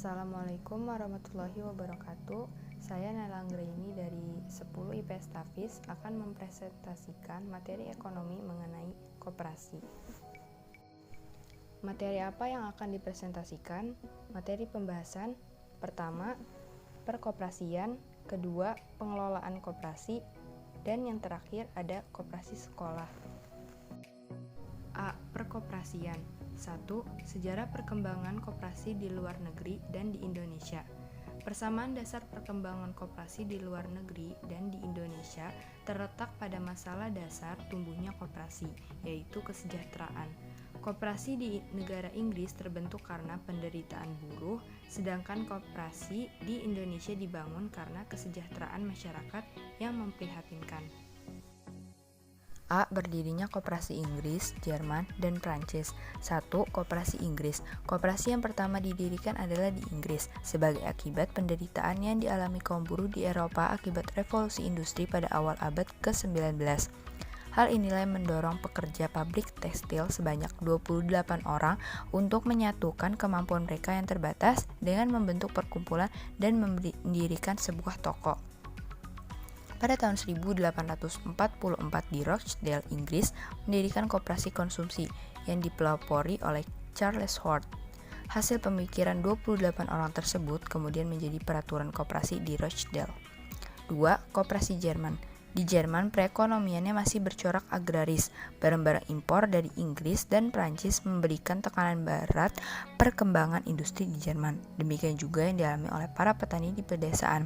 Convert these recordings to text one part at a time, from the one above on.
Assalamualaikum warahmatullahi wabarakatuh. Saya Nela Anggraini dari 10 IPS Tafis akan mempresentasikan materi ekonomi mengenai koperasi. Materi apa yang akan dipresentasikan? Materi pembahasan pertama, perkoperasian, kedua, pengelolaan koperasi, dan yang terakhir ada koperasi sekolah. A. Perkoperasian. 1. Sejarah perkembangan koperasi di luar negeri dan di Indonesia. Persamaan dasar perkembangan koperasi di luar negeri dan di Indonesia terletak pada masalah dasar tumbuhnya koperasi, yaitu kesejahteraan. Koperasi di negara Inggris terbentuk karena penderitaan buruh, sedangkan koperasi di Indonesia dibangun karena kesejahteraan masyarakat yang memprihatinkan. A. Berdirinya koperasi Inggris, Jerman, dan Prancis. 1. Koperasi Inggris. Koperasi yang pertama didirikan adalah di Inggris sebagai akibat penderitaan yang dialami kaum buruh di Eropa akibat revolusi industri pada awal abad ke-19. Hal inilah yang mendorong pekerja pabrik tekstil sebanyak 28 orang untuk menyatukan kemampuan mereka yang terbatas dengan membentuk perkumpulan dan mendirikan sebuah toko. Pada tahun 1844 di Rochdale, Inggris, mendirikan koperasi konsumsi yang dipelopori oleh Charles Hort. Hasil pemikiran 28 orang tersebut kemudian menjadi peraturan koperasi di Rochdale. 2. Koperasi Jerman. Di Jerman, perekonomiannya masih bercorak agraris. Barang-barang impor dari Inggris dan Prancis memberikan tekanan berat perkembangan industri di Jerman. Demikian juga yang dialami oleh para petani di pedesaan.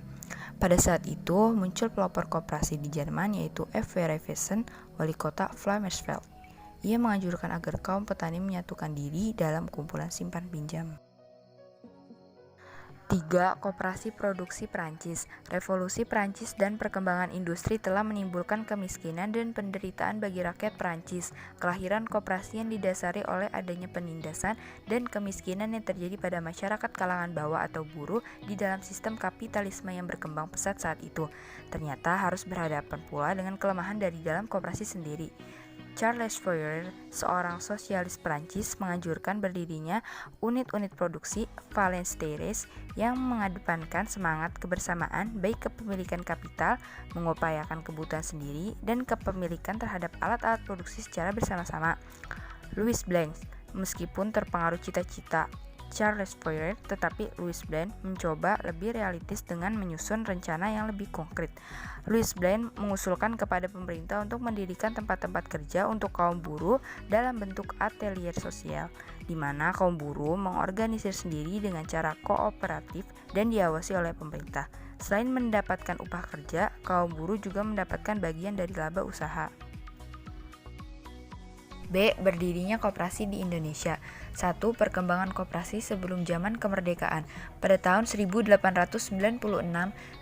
Pada saat itu, muncul pelopor koperasi di Jerman yaitu F. W. Ravessen, wali kota Flammersfeld. Ia menganjurkan agar kaum petani menyatukan diri dalam kumpulan simpan pinjam. 3. Koperasi produksi Prancis. Revolusi Prancis dan perkembangan industri telah menimbulkan kemiskinan dan penderitaan bagi rakyat Prancis. Kelahiran koperasi yang didasari oleh adanya penindasan dan kemiskinan yang terjadi pada masyarakat kalangan bawah atau buruh di dalam sistem kapitalisme yang berkembang pesat saat itu. Ternyata harus berhadapan pula dengan kelemahan dari dalam koperasi sendiri. Charles Fourier, seorang sosialis Prancis, menganjurkan berdirinya unit-unit produksi Valence-Terres yang mengedepankan semangat kebersamaan, baik kepemilikan kapital, mengupayakan kebutuhan sendiri, dan kepemilikan terhadap alat-alat produksi secara bersama-sama. Louis Blanc, meskipun terpengaruh cita-cita Charles Fourier, tetapi Louis Blanc mencoba lebih realistis dengan menyusun rencana yang lebih konkret. Louis Blanc mengusulkan kepada pemerintah untuk mendirikan tempat-tempat kerja untuk kaum buruh dalam bentuk atelier sosial, di mana kaum buruh mengorganisir sendiri dengan cara kooperatif dan diawasi oleh pemerintah. Selain mendapatkan upah kerja, kaum buruh juga mendapatkan bagian dari laba usaha. B. Berdirinya koperasi di Indonesia. 1. Perkembangan koperasi sebelum zaman kemerdekaan. Pada tahun 1896,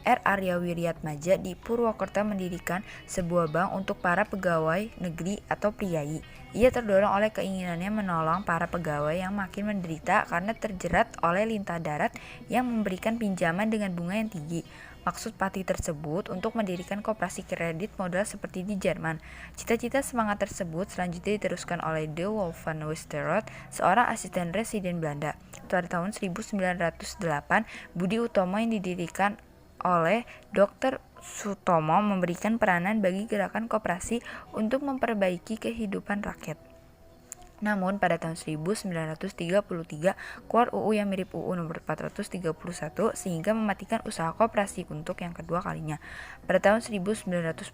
R. Arya Wiryatmaja di Purwokerto mendirikan sebuah bank untuk para pegawai negeri atau priai. Ia terdorong oleh keinginannya menolong para pegawai yang makin menderita karena terjerat oleh lintah darat yang memberikan pinjaman dengan bunga yang tinggi. Maksud Pati tersebut untuk mendirikan koperasi kredit modal seperti di Jerman. Cita-cita semangat tersebut selanjutnya diteruskan oleh De Wolf van Westerhout, seorang asisten residen Belanda. Pada tahun 1908, Budi Utomo yang didirikan oleh Dr. Sutomo memberikan peranan bagi gerakan koperasi untuk memperbaiki kehidupan rakyat. Namun pada tahun 1933 keluar UU yang mirip UU nomor 431 sehingga mematikan usaha koperasi untuk yang kedua kalinya. Pada tahun 1942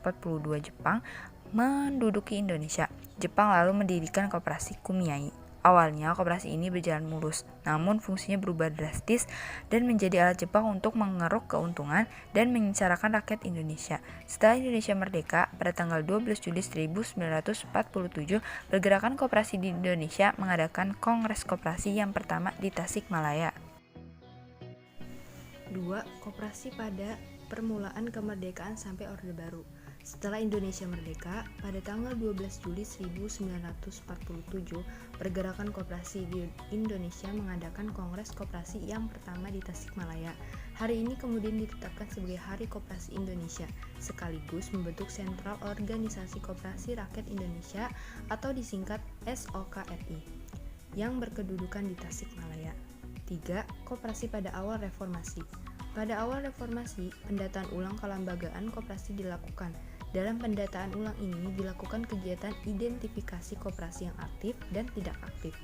Jepang menduduki Indonesia. Jepang lalu mendirikan koperasi Kumiai. Awalnya koperasi ini berjalan mulus, namun fungsinya berubah drastis dan menjadi alat Jepang untuk mengeruk keuntungan dan menyengsarakan rakyat Indonesia. Setelah Indonesia merdeka, pada tanggal 12 Juli 1947, pergerakan koperasi di Indonesia mengadakan Kongres Koperasi yang pertama di Tasikmalaya. 2. Koperasi pada permulaan kemerdekaan sampai Orde Baru. Setelah Indonesia merdeka, pada tanggal 12 Juli 1947, pergerakan koperasi di Indonesia mengadakan Kongres Koperasi yang pertama di Tasikmalaya. Hari ini kemudian ditetapkan sebagai Hari Koperasi Indonesia, sekaligus membentuk Sentral Organisasi Koperasi Rakyat Indonesia atau disingkat SOKRI, yang berkedudukan di Tasikmalaya. 3. Koperasi pada awal reformasi. Pada awal reformasi, pendataan ulang kelembagaan koperasi dilakukan. Dalam pendataan ulang ini dilakukan kegiatan identifikasi koperasi yang aktif dan tidak aktif.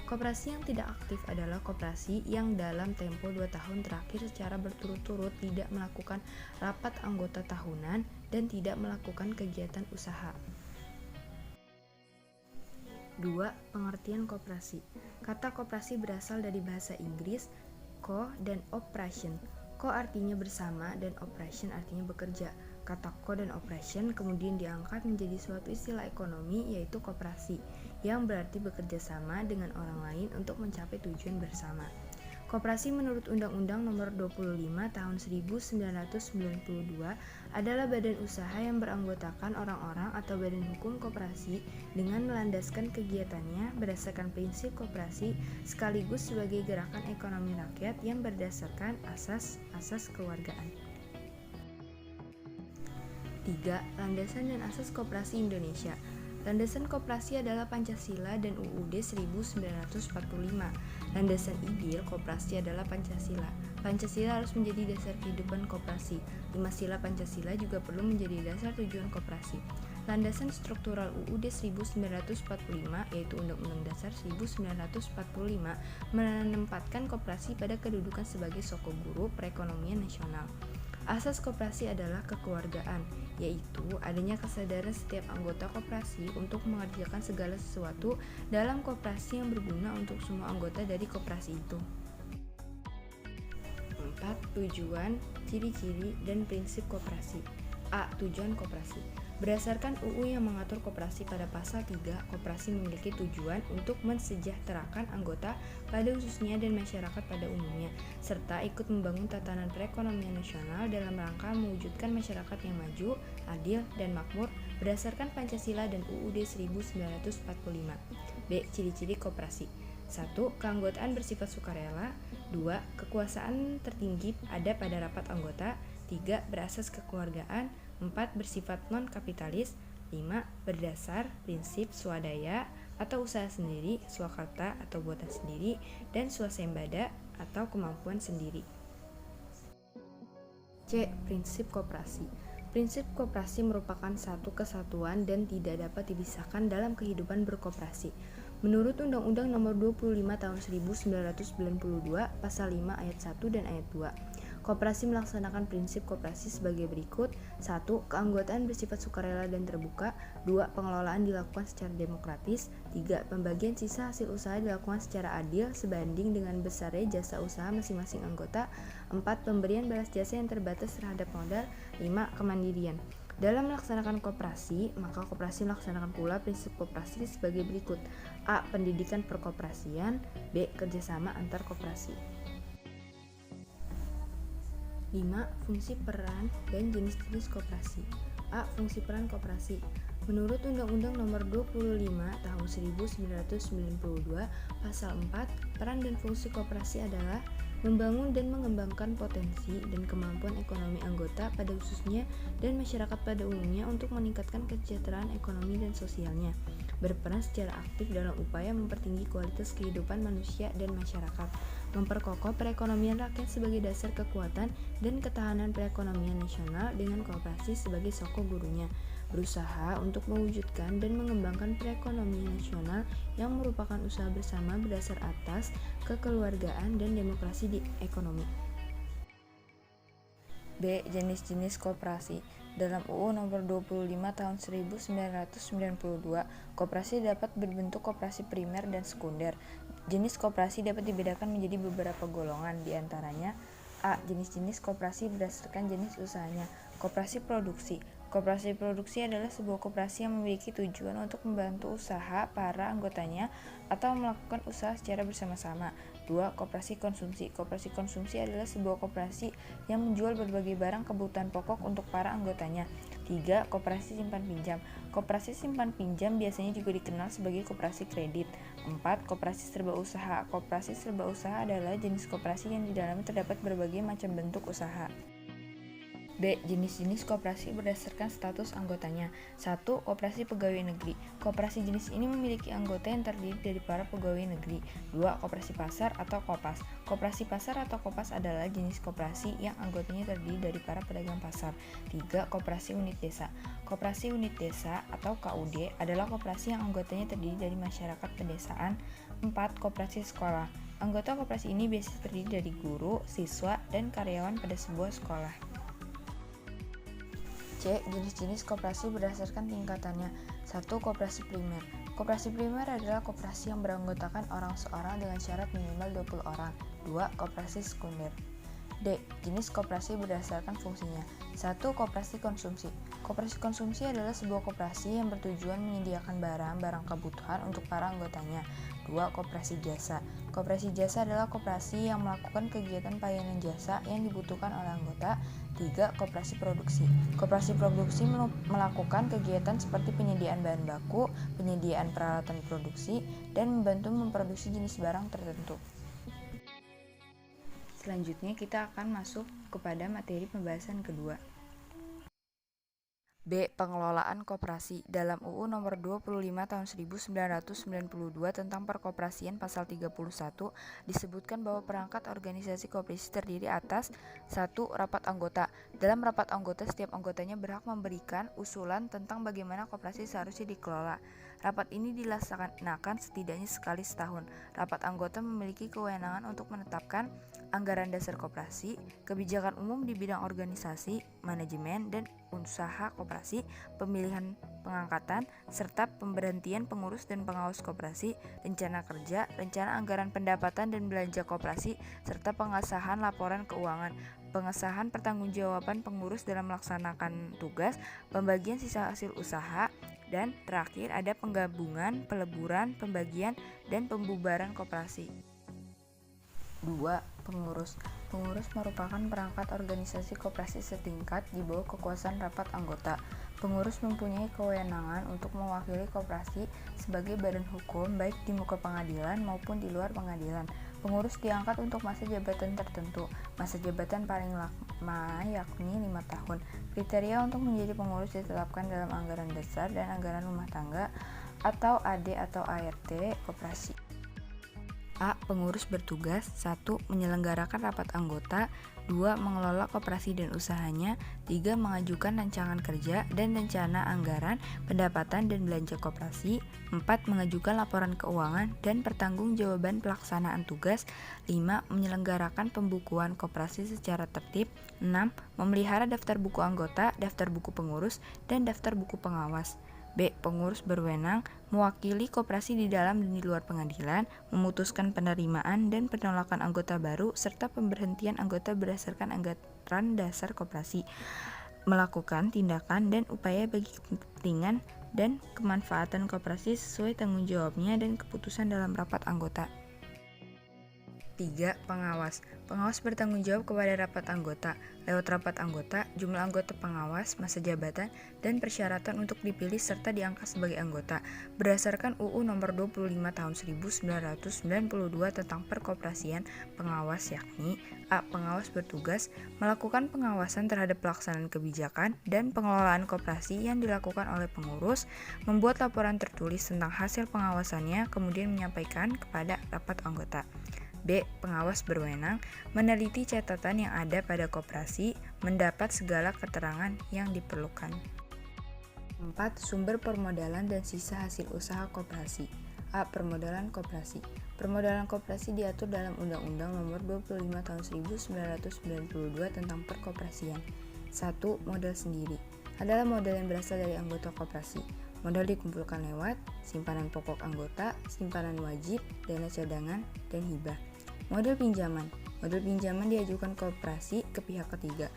Koperasi yang tidak aktif adalah koperasi yang dalam tempo 2 tahun terakhir secara berturut-turut tidak melakukan rapat anggota tahunan dan tidak melakukan kegiatan usaha. 2. Pengertian koperasi. Kata koperasi berasal dari bahasa Inggris co dan operation. Co artinya bersama dan operation artinya bekerja. Kata co dan operation kemudian diangkat menjadi suatu istilah ekonomi yaitu koperasi, yang berarti bekerja sama dengan orang lain untuk mencapai tujuan bersama. Koperasi menurut Undang-Undang Nomor 25 Tahun 1992 adalah badan usaha yang beranggotakan orang-orang atau badan hukum koperasi dengan melandaskan kegiatannya berdasarkan prinsip koperasi sekaligus sebagai gerakan ekonomi rakyat yang berdasarkan asas kewargaan. 3. Landasan dan asas koperasi Indonesia. Landasan koperasi adalah Pancasila dan UUD 1945. Landasan ideal koperasi adalah Pancasila. Pancasila harus menjadi dasar kehidupan koperasi. 5 sila Pancasila juga perlu menjadi dasar tujuan koperasi. Landasan struktural UUD 1945 yaitu Undang-Undang Dasar 1945 menempatkan koperasi pada kedudukan sebagai soko guru perekonomian nasional. Asas koperasi adalah kekeluargaan, yaitu adanya kesadaran setiap anggota koperasi untuk mengerjakan segala sesuatu dalam koperasi yang berguna untuk semua anggota dari koperasi itu. 4. Tujuan, ciri-ciri, dan prinsip koperasi. A. Tujuan koperasi. Berdasarkan UU yang mengatur koperasi pada pasal 3, koperasi memiliki tujuan untuk mensejahterakan anggota pada khususnya dan masyarakat pada umumnya, serta ikut membangun tatanan perekonomian nasional dalam rangka mewujudkan masyarakat yang maju, adil, dan makmur berdasarkan Pancasila dan UUD 1945. B. Ciri-ciri koperasi. 1. Keanggotaan bersifat sukarela. 2. Kekuasaan tertinggi ada pada rapat anggota. 3. Berasas kekeluargaan. 4. Bersifat non-kapitalis. 5. Berdasar prinsip swadaya atau usaha sendiri, swakarta atau buatan sendiri, dan swasembada atau kemampuan sendiri. C. Prinsip koperasi. Prinsip koperasi merupakan satu kesatuan dan tidak dapat dipisahkan dalam kehidupan berkoperasi. Menurut Undang-Undang Nomor 25 Tahun 1992, Pasal 5 Ayat 1 dan Ayat 2. Koperasi melaksanakan prinsip koperasi sebagai berikut. 1. Keanggotaan bersifat sukarela dan terbuka. 2. Pengelolaan dilakukan secara demokratis. 3. Pembagian sisa hasil usaha dilakukan secara adil sebanding dengan besarnya jasa usaha masing-masing anggota. 4. Pemberian balas jasa yang terbatas terhadap modal. 5. Kemandirian. Dalam melaksanakan koperasi, maka koperasi melaksanakan pula prinsip koperasi sebagai berikut. A. Pendidikan perkoperasian. B. Kerjasama antar koperasi. 5. Fungsi peran dan jenis-jenis koperasi. A. Fungsi peran koperasi. Menurut Undang-Undang Nomor 25 Tahun 1992, Pasal 4, peran dan fungsi koperasi adalah membangun dan mengembangkan potensi dan kemampuan ekonomi anggota pada khususnya dan masyarakat pada umumnya untuk meningkatkan kesejahteraan ekonomi dan sosialnya, berperan secara aktif dalam upaya mempertinggi kualitas kehidupan manusia dan masyarakat, memperkokoh perekonomian rakyat sebagai dasar kekuatan dan ketahanan perekonomian nasional dengan koperasi sebagai soko gurunya, berusaha untuk mewujudkan dan mengembangkan perekonomian nasional yang merupakan usaha bersama berdasar atas kekeluargaan dan demokrasi di ekonomi. B. Jenis-jenis koperasi. Dalam UU Nomor 25 Tahun 1992, koperasi dapat berbentuk koperasi primer dan sekunder. Jenis koperasi dapat dibedakan menjadi beberapa golongan, di antaranya A. Jenis-jenis koperasi berdasarkan jenis usahanya. Koperasi produksi. Koperasi produksi adalah sebuah koperasi yang memiliki tujuan untuk membantu usaha para anggotanya atau melakukan usaha secara bersama-sama. 2. Koperasi konsumsi. Koperasi konsumsi adalah sebuah koperasi yang menjual berbagai barang kebutuhan pokok untuk para anggotanya. 3. Koperasi simpan pinjam. Koperasi simpan pinjam biasanya juga dikenal sebagai koperasi kredit. 4. Koperasi serba usaha. Koperasi serba usaha adalah jenis koperasi yang di dalamnya terdapat berbagai macam bentuk usaha. B. Jenis-jenis koperasi berdasarkan status anggotanya. 1. Koperasi pegawai negeri. Koperasi jenis ini memiliki anggota yang terdiri dari para pegawai negeri. 2. Koperasi pasar atau Kopas. Koperasi pasar atau Kopas adalah jenis koperasi yang anggotanya terdiri dari para pedagang pasar. 3. Koperasi unit desa. Koperasi unit desa atau KUD adalah koperasi yang anggotanya terdiri dari masyarakat pedesaan. 4. Koperasi sekolah. Anggota koperasi ini biasanya terdiri dari guru, siswa, dan karyawan pada sebuah sekolah. C. Jenis-jenis koperasi berdasarkan tingkatannya. 1. Koperasi primer. Koperasi primer adalah koperasi yang beranggotakan orang seorang dengan syarat minimal 20 orang. 2. Koperasi sekunder. D. Jenis koperasi berdasarkan fungsinya. 1. Koperasi konsumsi. Koperasi konsumsi adalah sebuah koperasi yang bertujuan menyediakan barang kebutuhan untuk para anggotanya. 2. Koperasi jasa. Koperasi jasa adalah koperasi yang melakukan kegiatan pelayanan jasa yang dibutuhkan oleh anggota. 3. Koperasi produksi. Koperasi produksi melakukan kegiatan seperti penyediaan bahan baku, penyediaan peralatan produksi, dan membantu memproduksi jenis barang tertentu. Selanjutnya kita akan masuk kepada materi pembahasan kedua. B. Pengelolaan koperasi. Dalam UU Nomor 25 Tahun 1992 tentang Perkoperasian Pasal 31 disebutkan bahwa perangkat organisasi koperasi terdiri atas 1. Rapat anggota. Dalam rapat anggota, setiap anggotanya berhak memberikan usulan tentang bagaimana koperasi seharusnya dikelola. Rapat ini dilaksanakan setidaknya sekali setahun. Rapat anggota memiliki kewenangan untuk menetapkan anggaran dasar koperasi, kebijakan umum di bidang organisasi, manajemen, dan usaha koperasi, pemilihan pengangkatan, serta pemberhentian pengurus dan pengawas koperasi, rencana kerja, rencana anggaran pendapatan dan belanja koperasi, serta pengesahan laporan keuangan, pengesahan pertanggungjawaban pengurus dalam melaksanakan tugas, pembagian sisa hasil usaha, dan terakhir ada penggabungan, peleburan, pembagian, dan pembubaran koperasi. 2. Pengurus. Pengurus merupakan perangkat organisasi koperasi setingkat di bawah kekuasaan rapat anggota. Pengurus mempunyai kewenangan untuk mewakili koperasi sebagai badan hukum baik di muka pengadilan maupun di luar pengadilan. Pengurus diangkat untuk masa jabatan tertentu. Masa jabatan paling lama yakni 5 tahun. Kriteria untuk menjadi pengurus ditetapkan dalam anggaran dasar dan anggaran rumah tangga atau AD atau ART koperasi. A. Pengurus bertugas 1. Menyelenggarakan rapat anggota 2. Mengelola koperasi dan usahanya 3. Mengajukan rancangan kerja dan rencana anggaran, pendapatan dan belanja koperasi 4. Mengajukan laporan keuangan dan pertanggungjawaban pelaksanaan tugas 5. Menyelenggarakan pembukuan koperasi secara tertib 6. Memelihara daftar buku anggota, daftar buku pengurus, dan daftar buku pengawas. B. Pengurus berwenang mewakili koperasi di dalam dan di luar pengadilan, memutuskan penerimaan dan penolakan anggota baru, serta pemberhentian anggota berdasarkan anggaran dasar koperasi, melakukan tindakan dan upaya bagi kepentingan dan kemanfaatan koperasi sesuai tanggung jawabnya dan keputusan dalam rapat anggota. 3. Pengawas. Pengawas bertanggung jawab kepada rapat anggota. Lewat rapat anggota, jumlah anggota pengawas, masa jabatan, dan persyaratan untuk dipilih serta diangkat sebagai anggota. Berdasarkan UU Nomor 25 Tahun 1992 tentang Perkoperasian, pengawas yakni A. Pengawas bertugas melakukan pengawasan terhadap pelaksanaan kebijakan dan pengelolaan koperasi yang dilakukan oleh pengurus, membuat laporan tertulis tentang hasil pengawasannya, kemudian menyampaikan kepada rapat anggota. B. Pengawas berwenang meneliti catatan yang ada pada koperasi, mendapat segala keterangan yang diperlukan. 4. Sumber permodalan dan sisa hasil usaha koperasi. A. Permodalan koperasi. Permodalan koperasi diatur dalam Undang-Undang Nomor 25 Tahun 1992 tentang Perkoperasian. 1. Modal sendiri adalah modal yang berasal dari anggota koperasi. Modal dikumpulkan lewat simpanan pokok anggota, simpanan wajib, dana cadangan, dan hibah. Modal pinjaman. Modal pinjaman diajukan koperasi ke pihak ketiga.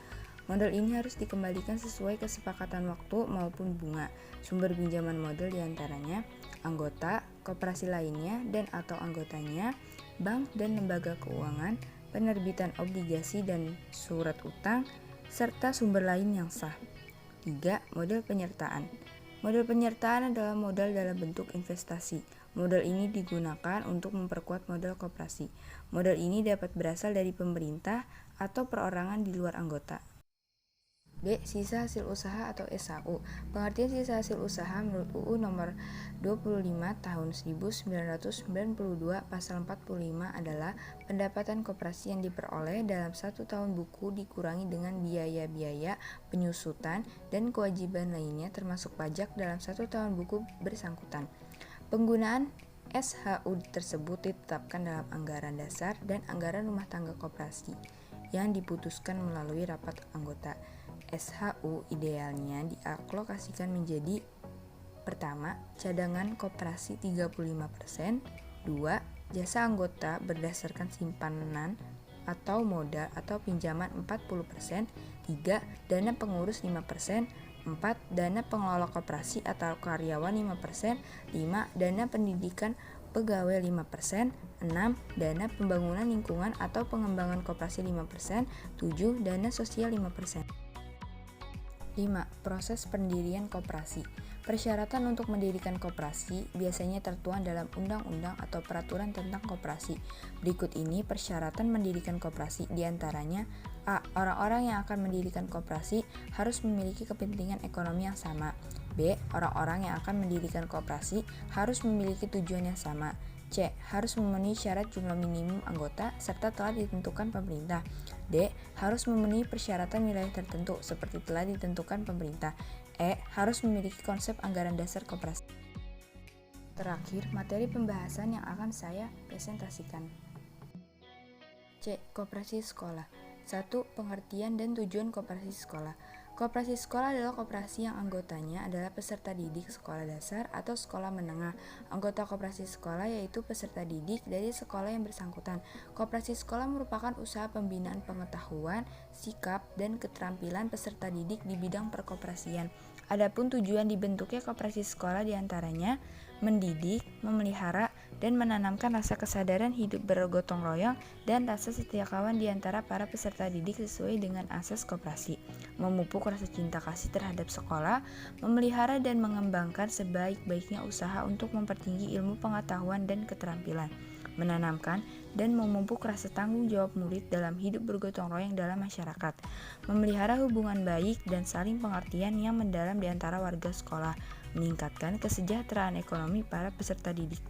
Modal ini harus dikembalikan sesuai kesepakatan waktu maupun bunga. Sumber pinjaman modal diantaranya anggota, koperasi lainnya dan atau anggotanya, bank dan lembaga keuangan, penerbitan obligasi dan surat utang, serta sumber lain yang sah. 3. Modal penyertaan. Modal penyertaan adalah modal dalam bentuk investasi. Modal ini digunakan untuk memperkuat modal koperasi. Modal ini dapat berasal dari pemerintah atau perorangan di luar anggota. B. Sisa hasil usaha atau SHU. Pengertian sisa hasil usaha menurut UU nomor 25 tahun 1992 pasal 45 adalah pendapatan koperasi yang diperoleh dalam 1 tahun buku dikurangi dengan biaya-biaya penyusutan dan kewajiban lainnya termasuk pajak dalam 1 tahun buku bersangkutan. Penggunaan SHU tersebut ditetapkan dalam anggaran dasar dan anggaran rumah tangga koperasi yang diputuskan melalui rapat anggota. SHU idealnya dialokasikan menjadi: pertama, cadangan koperasi 35%, 2, jasa anggota berdasarkan simpanan atau modal atau pinjaman 40%, 3, dana pengurus 5%, 4, dana pengelola koperasi atau karyawan 5%, 5, dana pendidikan pegawai 5%, 6, dana pembangunan lingkungan atau pengembangan koperasi 5%, 7, dana sosial 5%. 5. Proses pendirian koperasi. Persyaratan untuk mendirikan koperasi biasanya tertuang dalam undang-undang atau peraturan tentang koperasi. Berikut ini persyaratan mendirikan koperasi, diantaranya: A. Orang-orang yang akan mendirikan koperasi harus memiliki kepentingan ekonomi yang sama. B. Orang-orang yang akan mendirikan koperasi harus memiliki tujuan yang sama. C. Harus memenuhi syarat jumlah minimum anggota serta telah ditentukan pemerintah. D. Harus memenuhi persyaratan wilayah tertentu seperti telah ditentukan pemerintah. E. Harus memiliki konsep anggaran dasar koperasi. Terakhir, materi pembahasan yang akan saya presentasikan. C. Koperasi sekolah. 1. Pengertian dan tujuan koperasi sekolah. Koperasi sekolah adalah koperasi yang anggotanya adalah peserta didik sekolah dasar atau sekolah menengah. Anggota koperasi sekolah yaitu peserta didik dari sekolah yang bersangkutan. Koperasi sekolah merupakan usaha pembinaan pengetahuan, sikap, dan keterampilan peserta didik di bidang perkoperasian. Adapun tujuan dibentuknya koperasi sekolah diantaranya mendidik, memelihara, dan menanamkan rasa kesadaran hidup bergotong royong dan rasa setia kawan di antara para peserta didik sesuai dengan asas koperasi, memupuk rasa cinta kasih terhadap sekolah, memelihara dan mengembangkan sebaik-baiknya usaha untuk mempertinggi ilmu pengetahuan dan keterampilan, menanamkan dan memupuk rasa tanggung jawab murid dalam hidup bergotong royong dalam masyarakat, memelihara hubungan baik dan saling pengertian yang mendalam di antara warga sekolah, meningkatkan kesejahteraan ekonomi para peserta didik.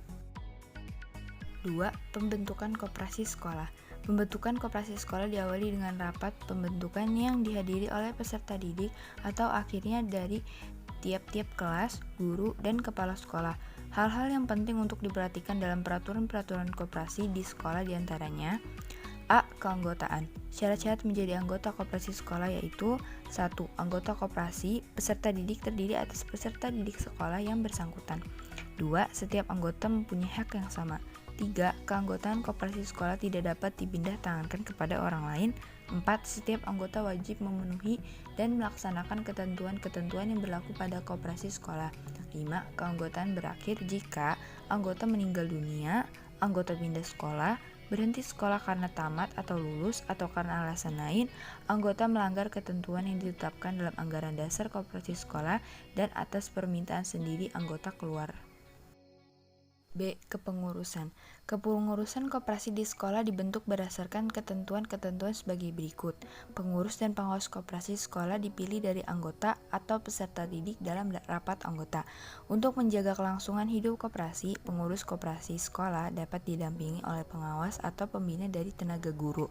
2. Pembentukan koperasi sekolah. Pembentukan koperasi sekolah diawali dengan rapat pembentukan yang dihadiri oleh peserta didik atau akhirnya dari tiap-tiap kelas, guru, dan kepala sekolah. Hal-hal yang penting untuk diperhatikan dalam peraturan-peraturan koperasi di sekolah diantaranya: A. Keanggotaan. Syarat-syarat menjadi anggota koperasi sekolah yaitu: 1. Anggota koperasi peserta didik terdiri atas peserta didik sekolah yang bersangkutan. 2. Setiap anggota mempunyai hak yang sama. 3. Keanggotaan koperasi sekolah tidak dapat dipindah tangankan kepada orang lain. 4. Setiap anggota wajib memenuhi dan melaksanakan ketentuan-ketentuan yang berlaku pada koperasi sekolah. 5. Keanggotaan berakhir jika anggota meninggal dunia, anggota pindah sekolah, berhenti sekolah karena tamat atau lulus, atau karena alasan lain, anggota melanggar ketentuan yang ditetapkan dalam anggaran dasar koperasi sekolah dan atas permintaan sendiri anggota keluar. B. Kepengurusan. Kepengurusan koperasi di sekolah dibentuk berdasarkan ketentuan-ketentuan sebagai berikut. Pengurus dan pengawas koperasi sekolah dipilih dari anggota atau peserta didik dalam rapat anggota. Untuk menjaga kelangsungan hidup koperasi, pengurus koperasi sekolah dapat didampingi oleh pengawas atau pembina dari tenaga guru.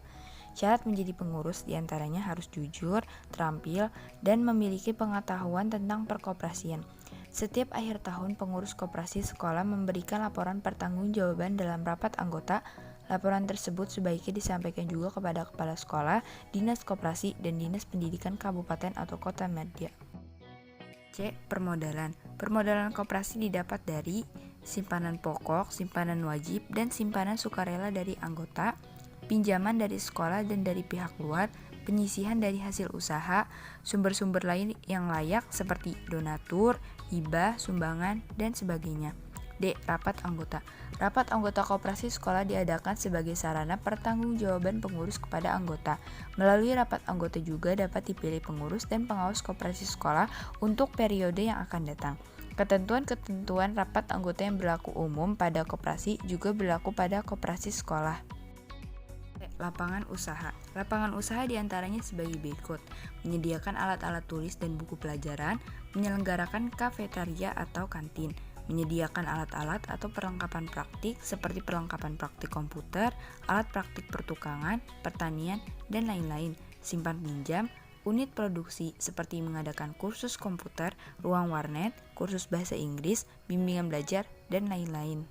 Syarat menjadi pengurus diantaranya harus jujur, terampil, dan memiliki pengetahuan tentang perkoperasian. Setiap akhir tahun, pengurus koperasi sekolah memberikan laporan pertanggungjawaban dalam rapat anggota. Laporan tersebut sebaiknya disampaikan juga kepada kepala sekolah, dinas koperasi, dan dinas pendidikan kabupaten atau kota media. C. Permodalan. Permodalan koperasi didapat dari simpanan pokok, simpanan wajib, dan simpanan sukarela dari anggota, pinjaman dari sekolah dan dari pihak luar, penyisihan dari hasil usaha, sumber-sumber lain yang layak seperti donatur, hibah, sumbangan, dan sebagainya. D. Rapat anggota. Rapat anggota koperasi sekolah diadakan sebagai sarana pertanggungjawaban pengurus kepada anggota. Melalui rapat anggota juga dapat dipilih pengurus dan pengawas koperasi sekolah untuk periode yang akan datang. Ketentuan-ketentuan rapat anggota yang berlaku umum pada koperasi juga berlaku pada koperasi sekolah. Lapangan usaha. Lapangan usaha diantaranya sebagai berikut: menyediakan alat-alat tulis dan buku pelajaran, menyelenggarakan kafetaria atau kantin, menyediakan alat-alat atau perlengkapan praktik seperti perlengkapan praktik komputer, alat praktik pertukangan, pertanian, dan lain-lain, simpan pinjam, unit produksi seperti mengadakan kursus komputer, ruang warnet, kursus bahasa Inggris, bimbingan belajar, dan lain-lain.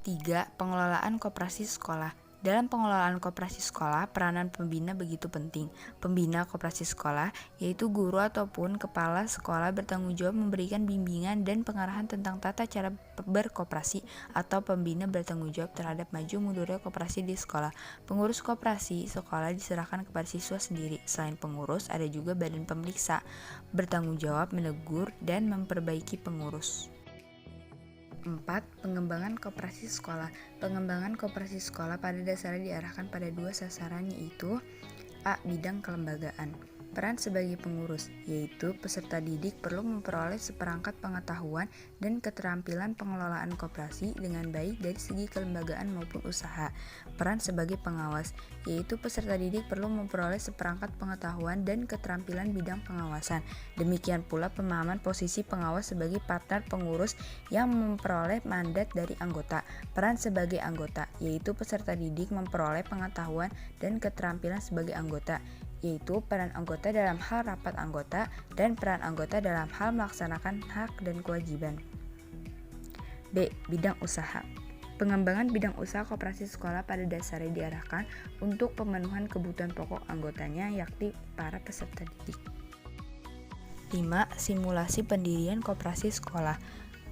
3. Pengelolaan koperasi sekolah. Dalam pengelolaan koperasi sekolah, peranan pembina begitu penting. Pembina koperasi sekolah, yaitu guru ataupun kepala sekolah, bertanggung jawab memberikan bimbingan dan pengarahan tentang tata cara berkoperasi, atau pembina bertanggung jawab terhadap maju mundurnya koperasi di sekolah. Pengurus koperasi sekolah diserahkan kepada siswa sendiri. Selain pengurus, ada juga badan pemeriksa, bertanggung jawab menegur dan memperbaiki pengurus. 4. Pengembangan koperasi sekolah. Pengembangan koperasi sekolah pada dasarnya diarahkan pada 2 sasaran, yaitu A. Bidang kelembagaan. Peran sebagai pengurus, yaitu peserta didik perlu memperoleh seperangkat pengetahuan dan keterampilan pengelolaan koperasi dengan baik dari segi kelembagaan maupun usaha. Peran sebagai pengawas, yaitu peserta didik perlu memperoleh seperangkat pengetahuan dan keterampilan bidang pengawasan. Demikian pula pemahaman posisi pengawas sebagai partner pengurus yang memperoleh mandat dari anggota. Peran sebagai anggota, yaitu peserta didik memperoleh pengetahuan dan keterampilan sebagai anggota, yaitu peran anggota dalam hal rapat anggota dan peran anggota dalam hal melaksanakan hak dan kewajiban. B. Bidang usaha. Pengembangan bidang usaha koperasi sekolah pada dasarnya diarahkan untuk pemenuhan kebutuhan pokok anggotanya, yakni para peserta didik. 5. Simulasi pendirian koperasi sekolah.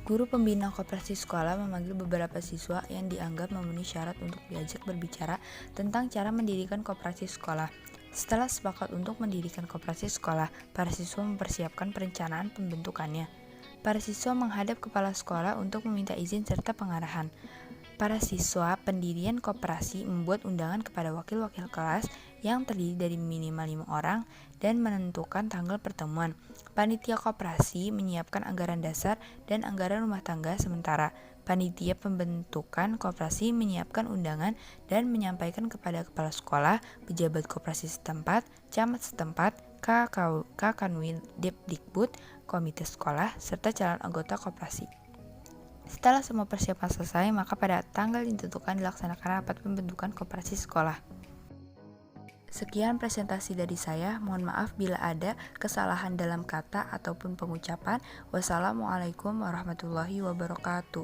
Guru pembina koperasi sekolah memanggil beberapa siswa yang dianggap memenuhi syarat untuk diajak berbicara tentang cara mendirikan koperasi sekolah. Setelah sepakat untuk mendirikan koperasi sekolah, para siswa mempersiapkan perencanaan pembentukannya. Para siswa menghadap kepala sekolah untuk meminta izin serta pengarahan. Para siswa pendirian koperasi membuat undangan kepada wakil-wakil kelas yang terdiri dari minimal 5 orang dan menentukan tanggal pertemuan. Panitia koperasi menyiapkan anggaran dasar dan anggaran rumah tangga sementara. Panitia pembentukan koperasi menyiapkan undangan dan menyampaikan kepada kepala sekolah, pejabat koperasi setempat, camat setempat, Kakanwil Depdikbud, komite sekolah, serta calon anggota koperasi. Setelah semua persiapan selesai, maka pada tanggal ditentukan dilaksanakan rapat pembentukan koperasi sekolah. Sekian presentasi dari saya, mohon maaf bila ada kesalahan dalam kata ataupun pengucapan. Wassalamualaikum warahmatullahi wabarakatuh.